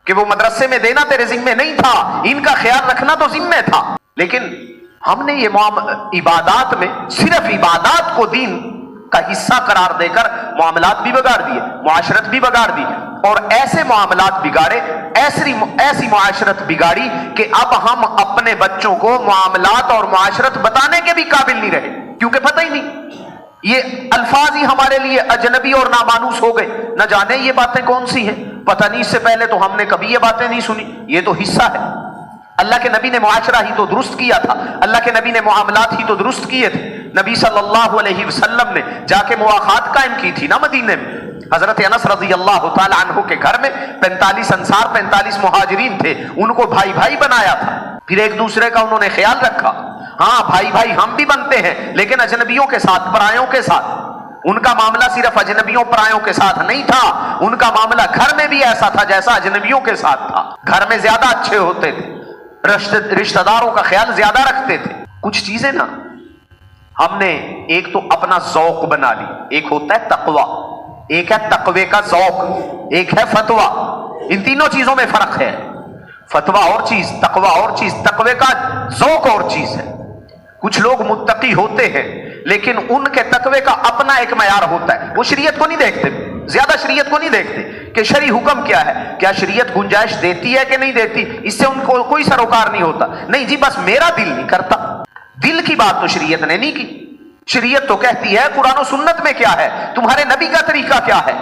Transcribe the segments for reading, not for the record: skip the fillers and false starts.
کہ وہ مدرسے میں دینا تیرے ذمے نہیں تھا، ان کا خیال رکھنا تو ذمے تھا، لیکن ہم نے یہ عبادات میں صرف عبادات کو دین کا حصہ قرار دے کر معاملات بھی بگاڑ دیے، معاشرت بھی بگاڑ دی، اور ایسے معاملات بگاڑے، ایسی معاشرت بگاڑی کہ اب ہم اپنے بچوں کو معاملات اور معاشرت بتانے کے بھی قابل نہیں رہے، کیونکہ پتہ ہی نہیں، یہ الفاظ ہی ہمارے لیے اجنبی اور نامانوس ہو گئے، نہ جانے یہ باتیں کون سی ہیں، پتہ نہیں اس سے پہلے تو ہم نے کبھی یہ باتیں نہیں سنی، یہ تو حصہ ہے۔ اللہ کے نبی نے معاشرہ ہی تو درست کیا تھا، اللہ کے نبی نے معاملات ہی تو درست کیے تھے، نبی صلی اللہ علیہ وسلم نے جا کے مواخات قائم کی تھی نا مدینے میں، حضرت انس رضی اللہ تعالی عنہ کے گھر میں 45 انصار 45 مہاجرین تھے، ان کو بھائی بھائی بنایا تھا، پھر ایک دوسرے کا انہوں نے خیال رکھا، ہاں بھائی بھائی ہم بھی بنتے ہیں لیکن اجنبیوں کے ساتھ، پرایوں کے ساتھ، ان کا معاملہ صرف اجنبیوں پرایوں کے ساتھ نہیں تھا، ان کا معاملہ گھر میں بھی ایسا تھا جیسا اجنبیوں کے ساتھ تھا، گھر میں زیادہ اچھے ہوتے تھے، رشتہ داروں کا خیال زیادہ رکھتے تھے۔ کچھ چیزیں نا ہم نے ایک تو اپنا ذوق بنا لی، ایک ہوتا ہے تقوی، ایک ہے تقوی کا ذوق، ایک ہے فتویٰ، ان تینوں چیزوں میں فرق ہے، فتویٰ اور چیز، تقوی اور چیز، تقوی کا ذوق اور چیز ہے۔ کچھ لوگ متقی ہوتے ہیں لیکن ان کے تقوی کا اپنا ایک معیار ہوتا ہے، وہ شریعت کو نہیں دیکھتے، زیادہ شریعت کو نہیں دیکھتے کہ شرعی حکم کیا ہے، کیا شریعت گنجائش دیتی ہے کہ نہیں دیتی، اس سے ان کو کوئی سروکار نہیں ہوتا، نہیں جی بس میرا دل نہیں کرتا، دل کی بات تو شریعت نے نہیں کی، شریعت تو کہتی ہے قرآن و سنت میں کیا ہے، تمہارے نبی کا طریقہ کیا ہے،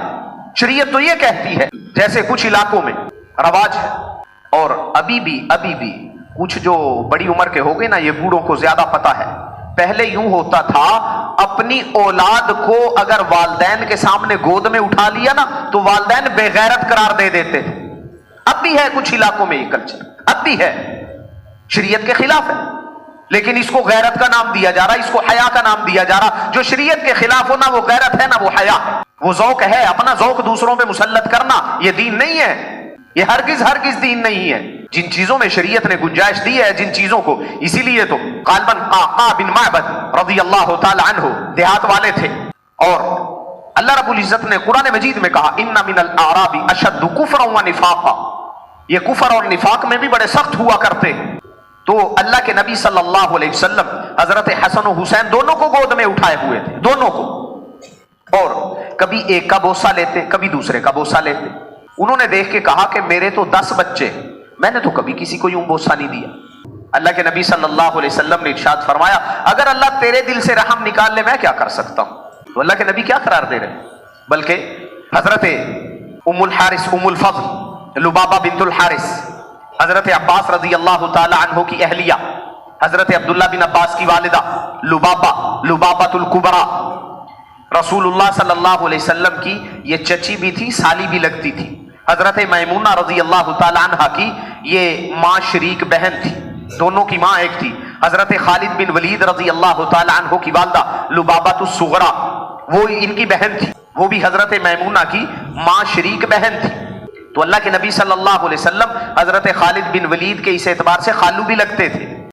شریعت تو یہ کہتی ہے۔ جیسے کچھ علاقوں میں رواج ہے، اور ابھی بھی کچھ جو بڑی عمر کے ہو گئے نا، یہ بوڑھوں کو زیادہ پتہ ہے، پہلے یوں ہوتا تھا اپنی اولاد کو اگر والدین کے سامنے گود میں اٹھا لیا نا تو والدین بے غیرت قرار دے دیتے تھے، اب بھی ہے کچھ علاقوں میں یہ کلچر، اب بھی ہے، شریعت کے خلاف ہے، لیکن اس کو غیرت کا نام دیا جا رہا، اس کو حیا کا نام دیا جا رہا، جو شریعت کے خلاف ہو نہ وہ غیرت ہے نہ وہ حیا، وہ ذوق ہے، اپنا ذوق دوسروں پہ مسلط کرنا یہ دین نہیں ہے، یہ ہرگز دین نہیں ہے۔ جن چیزوں میں شریعت نے گنجائش دی ہے، جن چیزوں کو، اسی لیے تو غالباً قعقاع بن معبد رضی اللہ تعالی عنہ دیہات والے تھے، اور اللہ رب العزت نے قرآن مجید میں کہا ان من الاعراب اشد کفرا ونفاقا، یہ کفر اور نفاق میں بھی بڑے سخت ہوا کرتے ہیں۔ تو اللہ کے نبی صلی اللہ علیہ وسلم حضرت حسن و حسین دونوں کو گود میں اٹھائے ہوئے تھے، دونوں کو، اور کبھی ایک کا بوسہ لیتے کبھی دوسرے کا بوسہ لیتے۔ انہوں نے دیکھ کے کہا کہ میرے تو 10 بچے، میں نے تو کبھی کسی کو یوں بوسہ نہیں دیا۔ اللہ کے نبی صلی اللہ علیہ وسلم نے ارشاد فرمایا اگر اللہ تیرے دل سے رحم نکال لے میں کیا کر سکتا ہوں، تو اللہ کے نبی کیا قرار دے رہے، بلکہ حضرت ام الحارث ام الفضل لبابہ بنت الحارث، حضرت عباس رضی اللہ تعالی عنہ کی اہلیہ، حضرت عبداللہ بن عباس کی والدہ لبابۃ الکبریٰ، رسول اللہ صلی اللہ علیہ وسلم کی یہ چچی بھی تھی، سالی بھی لگتی تھی، حضرت میمونہ رضی اللہ تعالی عنہ کی یہ ماں شریک بہن تھی، دونوں کی ماں ایک تھی، حضرت خالد بن ولید رضی اللہ تعالی عنہ کی والدہ لبابۃ الصغریٰ وہ ان کی بہن تھی، وہ بھی حضرت میمونہ کی ماں شریک بہن تھی۔ تو اللہ کے نبی صلی اللہ علیہ وسلم حضرت خالد بن ولید کے اس اعتبار سے خالو بھی لگتے تھے،